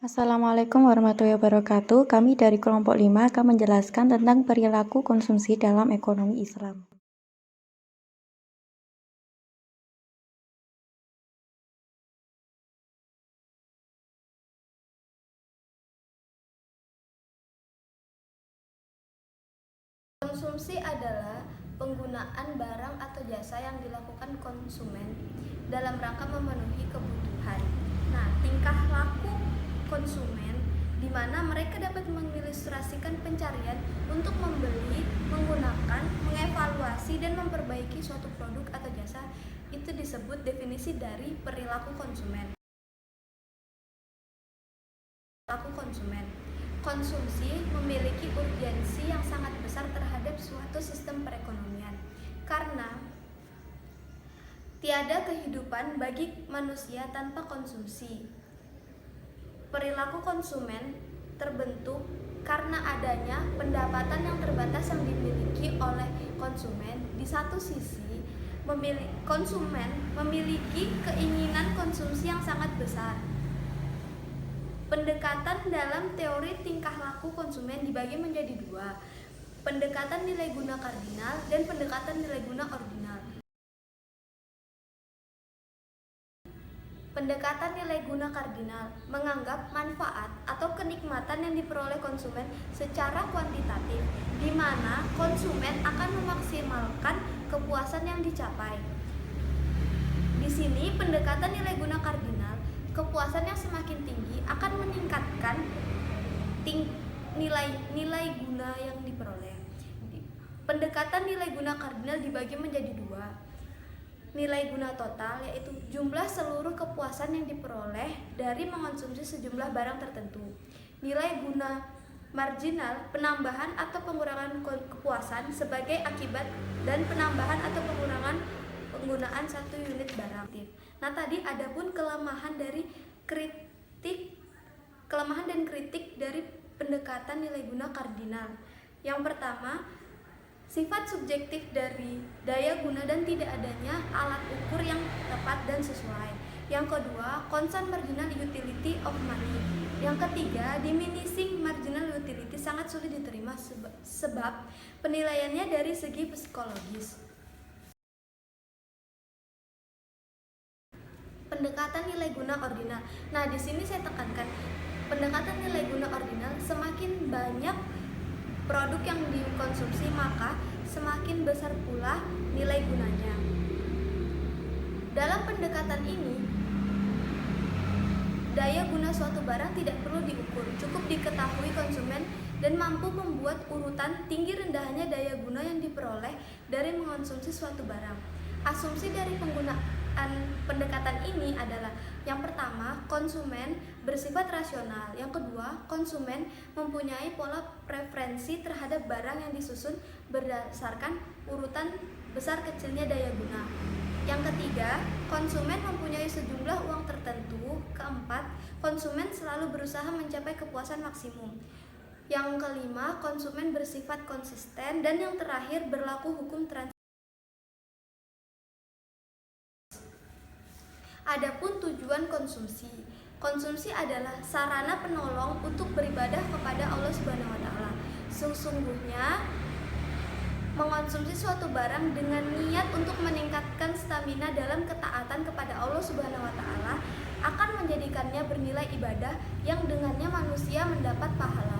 Assalamualaikum warahmatullahi wabarakatuh. Kami dari kelompok 5 akan menjelaskan tentang perilaku konsumsi dalam ekonomi Islam. Konsumsi adalah penggunaan barang atau jasa yang dilakukan konsumen dalam rangka memenuhi kebutuhan. Nah, tingkah laku konsumen di mana mereka dapat mengilustrasikan pencarian untuk membeli, menggunakan, mengevaluasi, dan memperbaiki suatu produk atau jasa. Itu disebut definisi dari perilaku konsumen. Konsumsi memiliki urgensi yang sangat besar terhadap suatu sistem perekonomian karena tiada kehidupan bagi manusia tanpa konsumsi. Perilaku konsumen terbentuk karena adanya pendapatan yang terbatas yang dimiliki oleh konsumen. Di satu sisi, konsumen memiliki keinginan konsumsi yang sangat besar. Pendekatan dalam teori tingkah laku konsumen dibagi menjadi dua, pendekatan nilai guna kardinal dan pendekatan nilai guna ordinal. Pendekatan nilai guna kardinal menganggap manfaat atau kenikmatan yang diperoleh konsumen secara kuantitatif, di mana konsumen akan memaksimalkan kepuasan yang dicapai. Di sini pendekatan nilai guna kardinal, kepuasan yang semakin tinggi akan meningkatkan nilai guna yang diperoleh. Pendekatan nilai guna kardinal dibagi menjadi dua. Nilai guna total, yaitu jumlah seluruh kepuasan yang diperoleh dari mengonsumsi sejumlah barang tertentu. Nilai guna marginal, penambahan atau pengurangan kepuasan sebagai akibat dan penambahan atau pengurangan penggunaan satu unit barang. Nah, tadi ada pun kelemahan dan kritik dari pendekatan nilai guna kardinal. Yang pertama, sifat subjektif dari daya guna dan tidak adanya alat ukur yang tepat dan sesuai. Yang kedua, concern marginal utility of money. Yang ketiga, diminishing marginal utility sangat sulit diterima sebab penilaiannya dari segi psikologis. Pendekatan nilai guna ordinal. Nah, di sini saya tekankan pendekatan nilai guna ordinal, semakin banyak produk yang dikonsumsi maka semakin besar pula nilai gunanya. Dalam pendekatan ini, daya guna suatu barang tidak perlu diukur, cukup diketahui konsumen dan mampu membuat urutan tinggi rendahnya daya guna yang diperoleh dari mengonsumsi suatu barang. Asumsi dari penggunaan pendekatan ini adalah: yang pertama, konsumen bersifat rasional. Yang kedua, konsumen mempunyai pola preferensi terhadap barang yang disusun berdasarkan urutan besar kecilnya daya guna. Yang ketiga, konsumen mempunyai sejumlah uang tertentu. Keempat, konsumen selalu berusaha mencapai kepuasan maksimum. Yang kelima, konsumen bersifat konsisten. Dan yang terakhir, berlaku hukum transaksi. Adapun tujuan konsumsi. Konsumsi adalah sarana penolong untuk beribadah kepada Allah Subhanahu wa taala. Sesungguhnya mengonsumsi suatu barang dengan niat untuk meningkatkan stamina dalam ketaatan kepada Allah Subhanahu wa taala akan menjadikannya bernilai ibadah yang dengannya manusia mendapat pahala.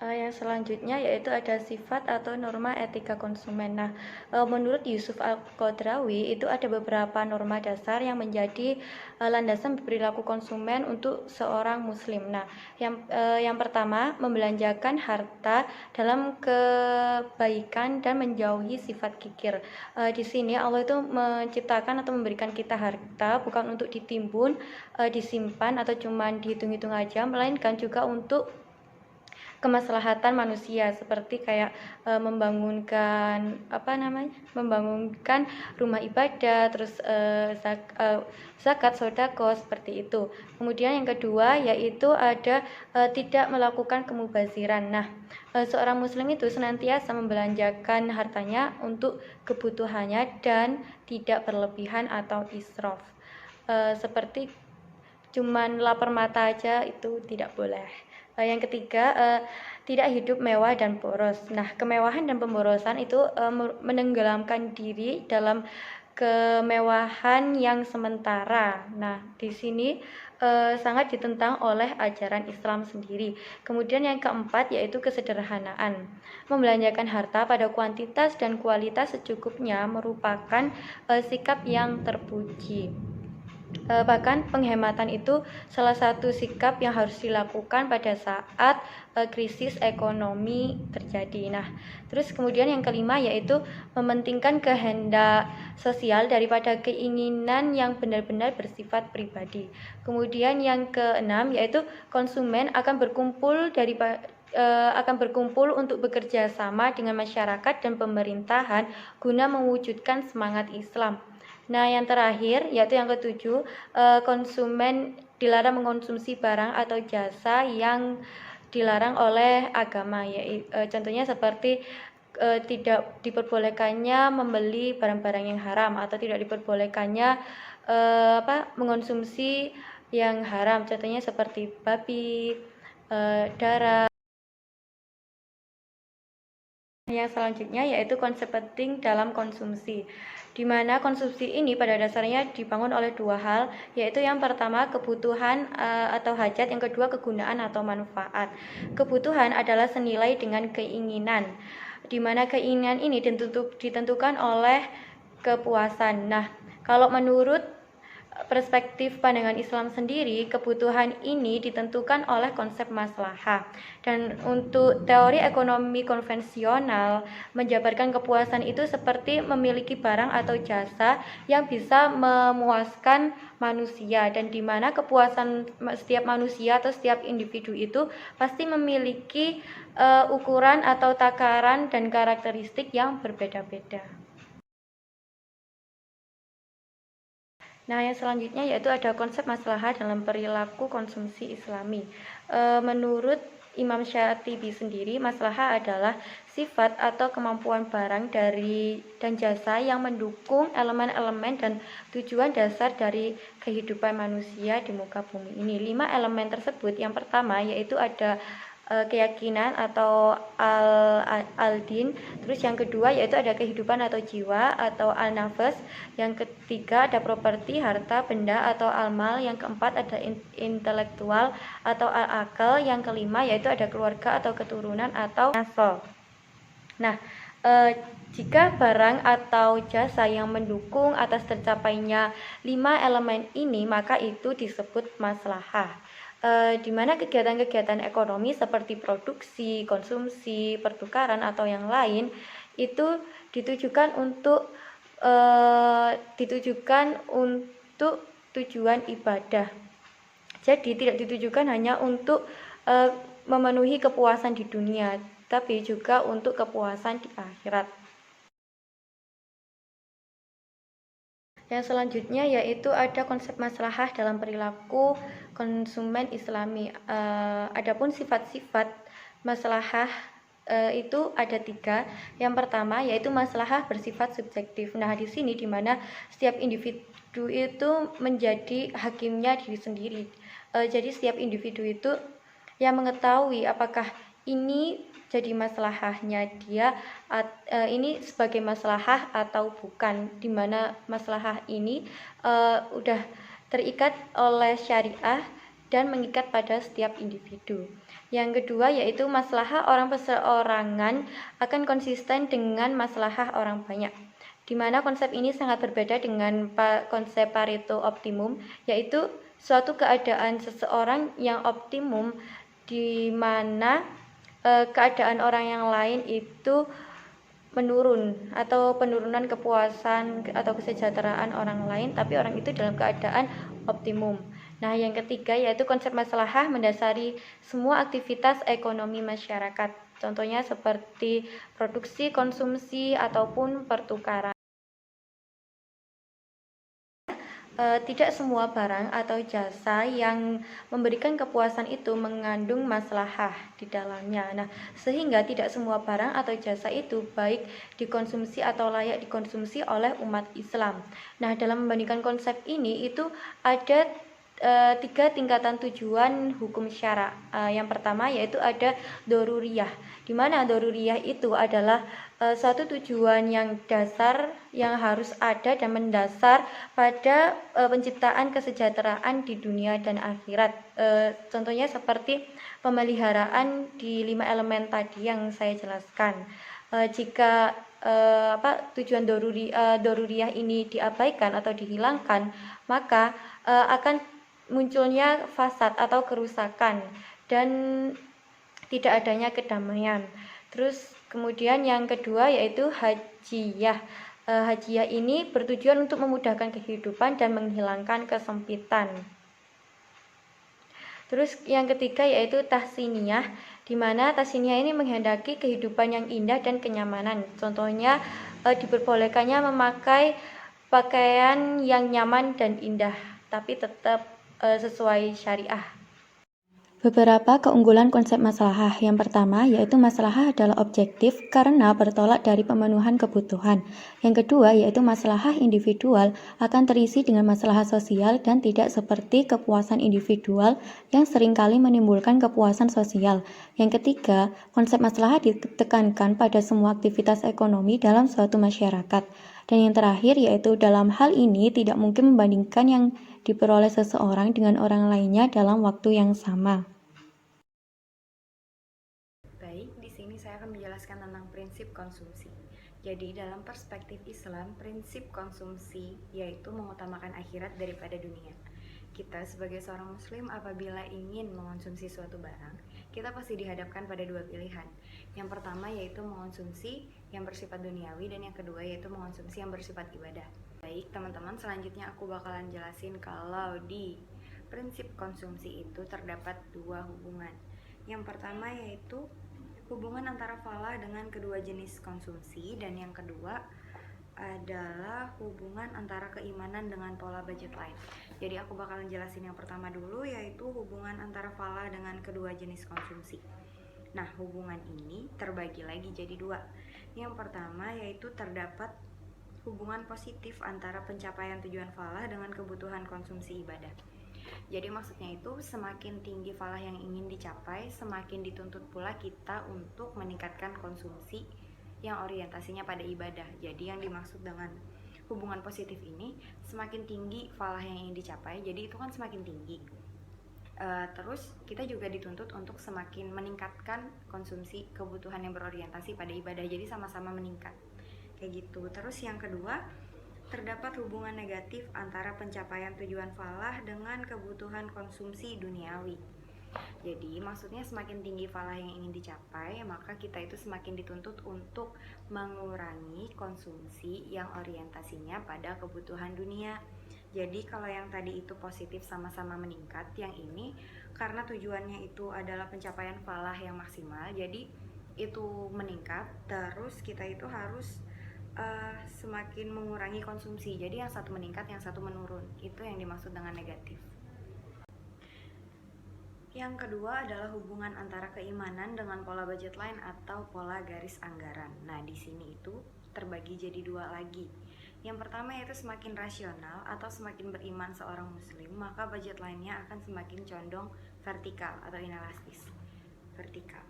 Yang selanjutnya yaitu ada sifat atau norma etika konsumen. Nah, menurut Yusuf Al-Qadrawi itu ada beberapa norma dasar yang menjadi landasan perilaku konsumen untuk seorang muslim. Nah, yang pertama, membelanjakan harta dalam kebaikan dan menjauhi sifat kikir. Di sini Allah itu menciptakan atau memberikan kita harta bukan untuk ditimbun, disimpan atau cuma dihitung-hitung aja, melainkan juga untuk kemaslahatan manusia, seperti kayak membangunkan rumah ibadah, terus zakat, sodako, seperti itu. Kemudian yang kedua yaitu ada tidak melakukan kemubaziran. Nah, seorang muslim itu senantiasa membelanjakan hartanya untuk kebutuhannya dan tidak berlebihan atau israf. Seperti cuman lapar mata aja itu tidak boleh. Yang ketiga, tidak hidup mewah dan boros. Nah, kemewahan dan pemborosan itu menenggelamkan diri dalam kemewahan yang sementara. Nah, di sini sangat ditentang oleh ajaran Islam sendiri. Kemudian yang keempat yaitu kesederhanaan. Membelanjakan harta pada kuantitas dan kualitas secukupnya merupakan sikap yang terpuji. Bahkan penghematan itu salah satu sikap yang harus dilakukan pada saat krisis ekonomi terjadi. Nah, terus kemudian yang kelima yaitu mementingkan kehendak sosial daripada keinginan yang benar-benar bersifat pribadi. Kemudian yang keenam yaitu konsumen akan berkumpul untuk bekerja sama dengan masyarakat dan pemerintahan guna mewujudkan semangat Islam. Nah, yang terakhir yaitu yang ketujuh, konsumen dilarang mengkonsumsi barang atau jasa yang dilarang oleh agama, contohnya seperti tidak diperbolehkannya membeli barang-barang yang haram atau tidak diperbolehkannya mengkonsumsi yang haram, contohnya seperti babi, darah. Yang selanjutnya yaitu konsep penting dalam konsumsi, di mana konsumsi ini pada dasarnya dibangun oleh dua hal, yaitu yang pertama kebutuhan atau hajat, yang kedua kegunaan atau manfaat. Kebutuhan adalah senilai dengan keinginan, di mana keinginan ini ditentukan oleh kepuasan. Nah, kalau menurut perspektif pandangan Islam sendiri, kebutuhan ini ditentukan oleh konsep maslahah. Dan untuk teori ekonomi konvensional, menjabarkan kepuasan itu seperti memiliki barang atau jasa yang bisa memuaskan manusia, dan di mana kepuasan setiap manusia atau setiap individu itu pasti memiliki ukuran atau takaran dan karakteristik yang berbeda-beda. Nah, yang selanjutnya yaitu ada konsep maslahah dalam perilaku konsumsi Islami. Menurut Imam Syatibi sendiri, maslahah adalah sifat atau kemampuan barang dan jasa yang mendukung elemen-elemen dan tujuan dasar dari kehidupan manusia di muka bumi ini. 5 elemen tersebut, yang pertama yaitu ada keyakinan atau al-din, terus yang kedua yaitu ada kehidupan atau jiwa atau al-nafas, yang ketiga ada properti, harta, benda atau al-mal, yang keempat ada intelektual atau al-akal, yang kelima yaitu ada keluarga atau keturunan atau nasol. Nah, jika barang atau jasa yang mendukung atas tercapainya 5 elemen ini, maka itu disebut maslahah. Di mana kegiatan-kegiatan ekonomi seperti produksi, konsumsi, pertukaran atau yang lain itu ditujukan untuk tujuan ibadah. Jadi tidak ditujukan hanya untuk memenuhi kepuasan di dunia, tapi juga untuk kepuasan di akhirat. Yang selanjutnya yaitu ada konsep maslahah dalam perilaku konsumen Islami. Adapun sifat-sifat maslahah itu ada 3. Yang pertama yaitu maslahah bersifat subjektif. Nah, di sini di mana setiap individu itu menjadi hakimnya diri sendiri. Jadi setiap individu itu yang mengetahui apakah ini jadi maslahahnya dia, ini sebagai maslahah atau bukan, di mana maslahah ini udah terikat oleh syariah dan mengikat pada setiap individu. Yang kedua yaitu maslahah orang perseorangan akan konsisten dengan maslahah orang banyak, di mana konsep ini sangat berbeda dengan konsep Pareto optimum, yaitu suatu keadaan seseorang yang optimum di mana keadaan orang yang lain itu menurun atau penurunan kepuasan atau kesejahteraan orang lain, tapi orang itu dalam keadaan optimum. Nah, yang ketiga yaitu konsep maslahah mendasari semua aktivitas ekonomi masyarakat. Contohnya seperti produksi, konsumsi, ataupun pertukaran. Tidak semua barang atau jasa yang memberikan kepuasan itu mengandung maslahah di dalamnya. Nah, sehingga tidak semua barang atau jasa itu baik dikonsumsi atau layak dikonsumsi oleh umat Islam. Nah, dalam membandingkan konsep ini itu ada tiga tingkatan tujuan hukum syara. Yang pertama yaitu ada doruriyah, di mana doruriyah itu adalah suatu tujuan yang dasar yang harus ada dan mendasar pada penciptaan kesejahteraan di dunia dan akhirat. Contohnya seperti pemeliharaan di 5 elemen tadi yang saya jelaskan. Jika tujuan doruriyah ini diabaikan atau dihilangkan, maka akan munculnya fasad atau kerusakan dan tidak adanya kedamaian. Terus kemudian yang kedua yaitu hajiyah. Hajiyah ini bertujuan untuk memudahkan kehidupan dan menghilangkan kesempitan. Terus yang ketiga yaitu tahsiniyah, di mana tahsiniyah ini menghendaki kehidupan yang indah dan kenyamanan. Contohnya diperbolehkannya memakai pakaian yang nyaman dan indah, tapi tetap sesuai syariah. Beberapa keunggulan konsep maslahah. Yang pertama yaitu maslahah adalah objektif karena bertolak dari pemenuhan kebutuhan. Yang kedua yaitu maslahah individual akan terisi dengan maslahah sosial dan tidak seperti kepuasan individual yang seringkali menimbulkan kepuasan sosial. Yang ketiga, konsep maslahah ditekankan pada semua aktivitas ekonomi dalam suatu masyarakat. Dan yang terakhir yaitu dalam hal ini tidak mungkin membandingkan yang diperoleh seseorang dengan orang lainnya dalam waktu yang sama. Baik, di sini saya akan menjelaskan tentang prinsip konsumsi. Jadi, dalam perspektif Islam, prinsip konsumsi yaitu mengutamakan akhirat daripada dunia. Kita sebagai seorang muslim apabila ingin mengonsumsi suatu barang, kita pasti dihadapkan pada dua pilihan. Yang pertama yaitu mengonsumsi yang bersifat duniawi dan yang kedua yaitu mengonsumsi yang bersifat ibadah. Baik teman-teman, selanjutnya aku bakalan jelasin kalau di prinsip konsumsi itu terdapat dua hubungan. Yang pertama yaitu hubungan antara falah dengan kedua jenis konsumsi, dan yang kedua adalah hubungan antara keimanan dengan pola budget line. Jadi aku bakalan jelasin yang pertama dulu, yaitu hubungan antara falah dengan kedua jenis konsumsi. Nah, hubungan ini terbagi lagi jadi dua. Yang pertama yaitu terdapat hubungan positif antara pencapaian tujuan falah dengan kebutuhan konsumsi ibadah. Jadi maksudnya itu semakin tinggi falah yang ingin dicapai, semakin dituntut pula kita untuk meningkatkan konsumsi yang orientasinya pada ibadah. Jadi yang dimaksud dengan hubungan positif ini, semakin tinggi falah yang ingin dicapai, jadi itu kan semakin tinggi. Terus kita juga dituntut untuk semakin meningkatkan konsumsi kebutuhan yang berorientasi pada ibadah, jadi sama-sama meningkat kayak gitu. Terus yang kedua, terdapat hubungan negatif antara pencapaian tujuan falah dengan kebutuhan konsumsi duniawi. Jadi maksudnya semakin tinggi falah yang ingin dicapai, maka kita itu semakin dituntut untuk mengurangi konsumsi yang orientasinya pada kebutuhan dunia. Jadi kalau yang tadi itu positif sama-sama meningkat, yang ini karena tujuannya itu adalah pencapaian falah yang maksimal, jadi itu meningkat, terus kita itu harus semakin mengurangi konsumsi. Jadi yang satu meningkat, yang satu menurun. Itu yang dimaksud dengan negatif. Yang kedua adalah hubungan antara keimanan dengan pola budget line atau pola garis anggaran. Nah, di sini itu terbagi jadi dua lagi. Yang pertama yaitu semakin rasional atau semakin beriman seorang muslim, maka budget line-nya akan semakin condong vertikal atau inelastis. Vertikal.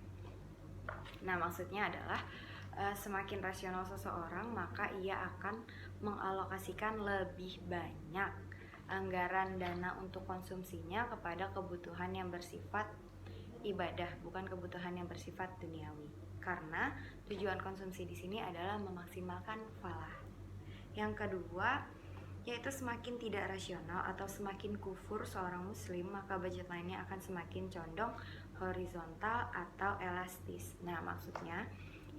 Nah, maksudnya adalah semakin rasional seseorang, maka ia akan mengalokasikan lebih banyak anggaran dana untuk konsumsinya kepada kebutuhan yang bersifat ibadah, bukan kebutuhan yang bersifat duniawi. Karena tujuan konsumsi di sini adalah memaksimalkan falah. Yang kedua, yaitu semakin tidak rasional atau semakin kufur seorang muslim, maka budget line-nya akan semakin condong horizontal atau elastis. Nah, maksudnya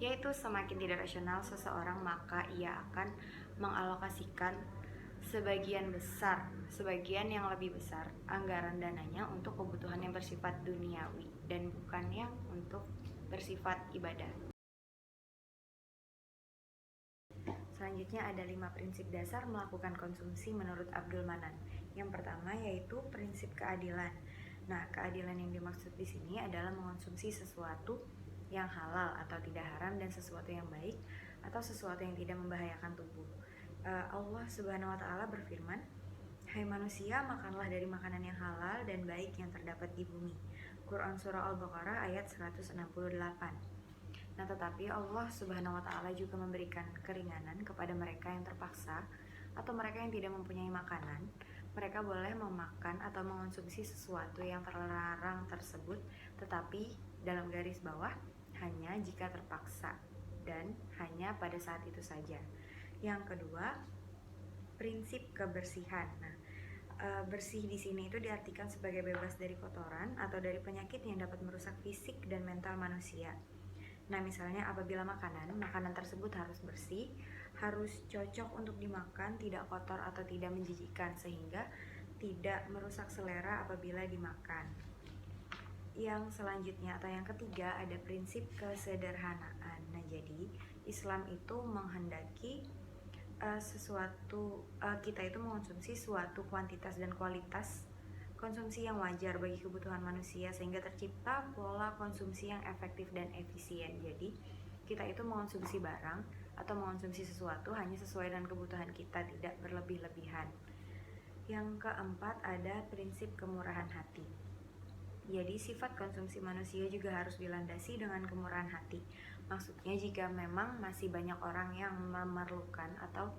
yaitu semakin tidak rasional seseorang, maka ia akan mengalokasikan sebagian yang lebih besar anggaran dananya untuk kebutuhan yang bersifat duniawi dan bukan yang untuk bersifat ibadah. Selanjutnya ada 5 prinsip dasar melakukan konsumsi menurut Abdul Manan. Yang pertama yaitu prinsip keadilan. Nah, keadilan yang dimaksud di sini adalah mengonsumsi sesuatu yang halal atau tidak haram dan sesuatu yang baik atau sesuatu yang tidak membahayakan tubuh. Allah Subhanahu wa taala berfirman, "Hai manusia, makanlah dari makanan yang halal dan baik yang terdapat di bumi." Quran surah Al-Baqarah ayat 168. Nah, tetapi Allah Subhanahu wa taala juga memberikan keringanan kepada mereka yang terpaksa atau mereka yang tidak mempunyai makanan. Mereka boleh memakan atau mengonsumsi sesuatu yang terlarang tersebut, tetapi dalam garis bawah hanya jika terpaksa dan hanya pada saat itu saja. Yang kedua, prinsip kebersihan. Nah, bersih di sini itu diartikan sebagai bebas dari kotoran atau dari penyakit yang dapat merusak fisik dan mental manusia. Nah, misalnya apabila makanan tersebut harus bersih, harus cocok untuk dimakan, tidak kotor atau tidak menjijikkan sehingga tidak merusak selera apabila dimakan. Yang selanjutnya atau yang ketiga ada prinsip kesederhanaan. Nah, jadi Islam itu menghendaki kita itu mengonsumsi suatu kuantitas dan kualitas konsumsi yang wajar bagi kebutuhan manusia sehingga tercipta pola konsumsi yang efektif dan efisien. Jadi kita itu mengonsumsi barang atau mengonsumsi sesuatu hanya sesuai dengan kebutuhan kita, tidak berlebih-lebihan. Yang keempat ada prinsip kemurahan hati. Jadi sifat konsumsi manusia juga harus dilandasi dengan kemurahan hati. Maksudnya jika memang masih banyak orang yang memerlukan atau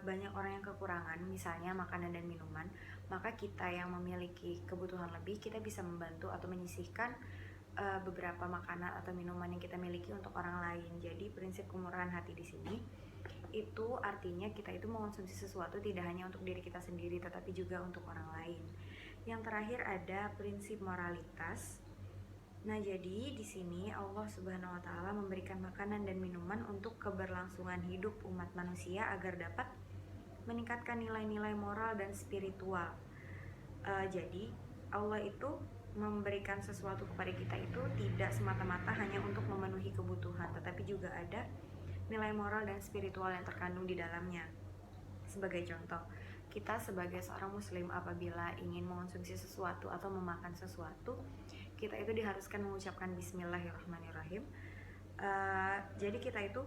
banyak orang yang kekurangan, misalnya makanan dan minuman, maka kita yang memiliki kebutuhan lebih, kita bisa membantu atau menyisihkan beberapa makanan atau minuman yang kita miliki untuk orang lain. Jadi prinsip kemurahan hati di sini itu artinya kita itu mengonsumsi sesuatu tidak hanya untuk diri kita sendiri, tetapi juga untuk orang lain. Yang terakhir ada prinsip moralitas. Nah, jadi di sini Allah Subhanahu wa taala memberikan makanan dan minuman untuk keberlangsungan hidup umat manusia agar dapat meningkatkan nilai-nilai moral dan spiritual. Jadi Allah itu memberikan sesuatu kepada kita itu tidak semata-mata hanya untuk memenuhi kebutuhan, tetapi juga ada nilai moral dan spiritual yang terkandung di dalamnya. Sebagai contoh, kita sebagai seorang muslim apabila ingin mengonsumsi sesuatu atau memakan sesuatu, kita itu diharuskan mengucapkan bismillahirrahmanirrahim. Jadi kita itu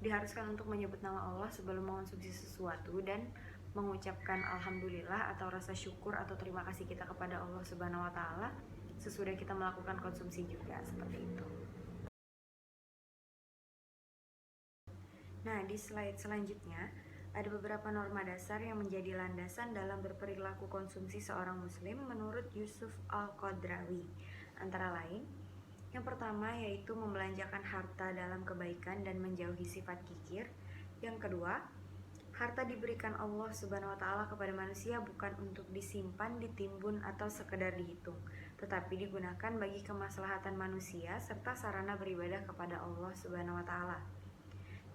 diharuskan untuk menyebut nama Allah sebelum mengonsumsi sesuatu dan mengucapkan alhamdulillah atau rasa syukur atau terima kasih kita kepada Allah Subhanahu wa taala sesudah kita melakukan konsumsi juga, seperti itu. Nah, di slide selanjutnya ada beberapa norma dasar yang menjadi landasan dalam berperilaku konsumsi seorang muslim menurut Yusuf Al-Qadrawi. Antara lain, yang pertama yaitu membelanjakan harta dalam kebaikan dan menjauhi sifat kikir. Yang kedua, harta diberikan Allah Subhanahu wa taala kepada manusia bukan untuk disimpan, ditimbun atau sekedar dihitung, tetapi digunakan bagi kemaslahatan manusia serta sarana beribadah kepada Allah Subhanahu wa taala.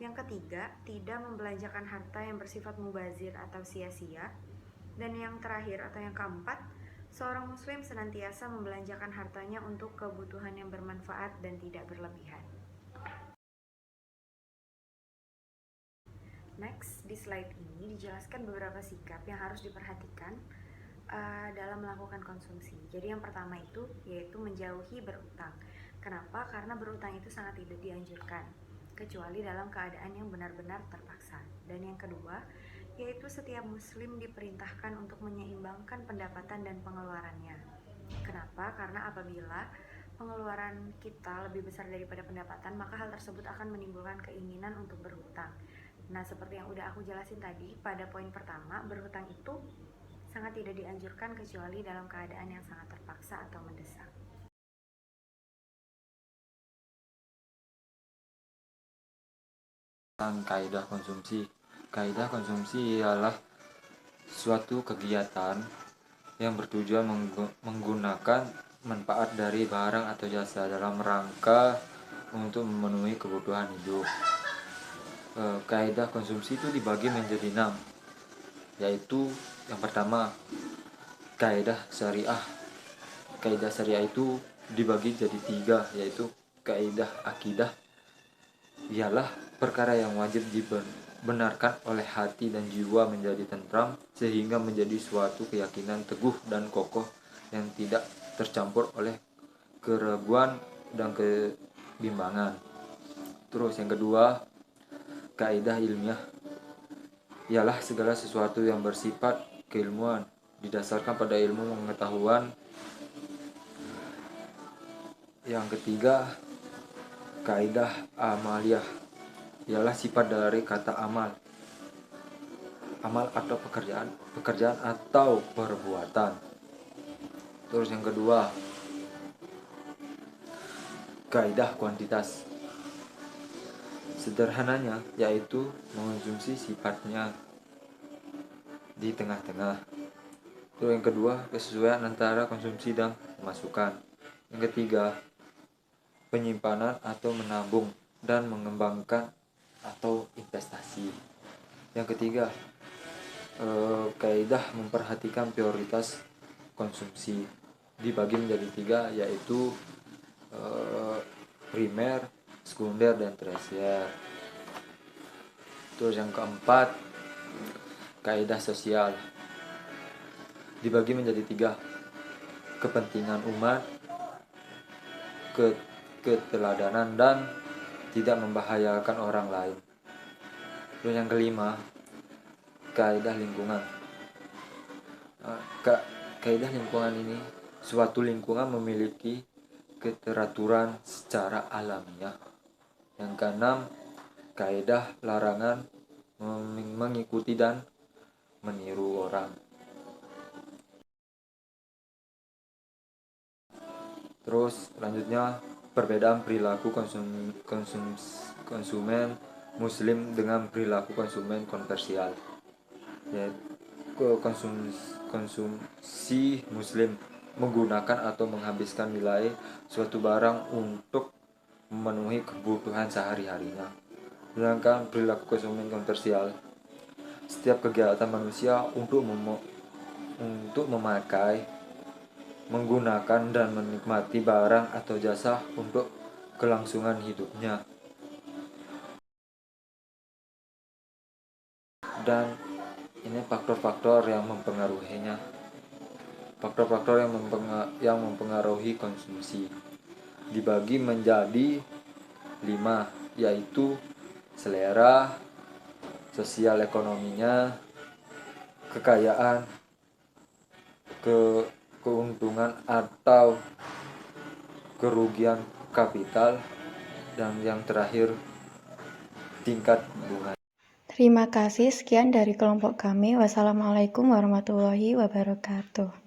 Yang ketiga, tidak membelanjakan harta yang bersifat mubazir atau sia-sia. Dan yang terakhir atau yang keempat, seorang muslim senantiasa membelanjakan hartanya untuk kebutuhan yang bermanfaat dan tidak berlebihan. Next, di slide ini dijelaskan beberapa sikap yang harus diperhatikan dalam melakukan konsumsi. Jadi yang pertama itu yaitu menjauhi berutang. Kenapa? Karena berutang itu sangat tidak dianjurkan, kecuali dalam keadaan yang benar-benar terpaksa. Dan yang kedua, yaitu setiap muslim diperintahkan untuk menyeimbangkan pendapatan dan pengeluarannya. Kenapa? Karena apabila pengeluaran kita lebih besar daripada pendapatan, maka hal tersebut akan menimbulkan keinginan untuk berhutang. Nah, seperti yang udah aku jelasin tadi pada poin pertama, berhutang itu sangat tidak dianjurkan kecuali dalam keadaan yang sangat terpaksa atau mendesak. Kaidah konsumsi. Kaidah konsumsi ialah suatu kegiatan yang bertujuan menggunakan manfaat dari barang atau jasa dalam rangka untuk memenuhi kebutuhan hidup. Kaidah konsumsi itu dibagi menjadi 6. yaitu yang pertama kaidah syariah. Kaidah syariah itu dibagi jadi 3, yaitu kaidah akidah, ialah perkara yang wajib dibenarkan oleh hati dan jiwa menjadi tentram sehingga menjadi suatu keyakinan teguh dan kokoh yang tidak tercampur oleh keraguan dan kebimbangan. Terus yang kedua, kaidah ilmiah, ialah segala sesuatu yang bersifat keilmuan didasarkan pada ilmu pengetahuan. Yang ketiga, kaidah amaliyah, ialah sifat dari kata amal atau pekerjaan atau perbuatan. Terus yang kedua, kaidah kuantitas, sederhananya yaitu mengonsumsi sifatnya di tengah-tengah. Terus yang kedua, kesesuaian antara konsumsi dan pemasukan. Yang ketiga, penyimpanan atau menabung dan mengembangkan atau investasi. Yang ketiga, kaidah memperhatikan prioritas konsumsi, dibagi menjadi 3, yaitu primer, sekunder, dan tersier. Terus yang keempat, kaidah sosial, dibagi menjadi 3, kepentingan umat, keteladanan, dan tidak membahayakan orang lain. Terus yang kelima, kaidah lingkungan. Kaidah lingkungan ini, suatu lingkungan memiliki keteraturan secara alamiah. Yang keenam, kaidah larangan mengikuti dan meniru orang. Terus selanjutnya, perbedaan perilaku konsumen muslim dengan perilaku konsumen konversial. Yaitu konsumsi muslim menggunakan atau menghabiskan nilai suatu barang untuk memenuhi kebutuhan sehari-harinya. Sedangkan perilaku konsumen kontroversial, setiap kegiatan manusia untuk memakai, menggunakan, dan menikmati barang atau jasa untuk kelangsungan hidupnya. Dan ini faktor-faktor yang mempengaruhinya. Faktor-faktor yang mempengaruhi konsumsi dibagi menjadi 5, yaitu selera, sosial ekonominya, kekayaan, keuntungan atau kerugian kapital, dan yang terakhir tingkat bunga. Terima kasih, sekian dari kelompok kami. Wassalamualaikum warahmatullahi wabarakatuh.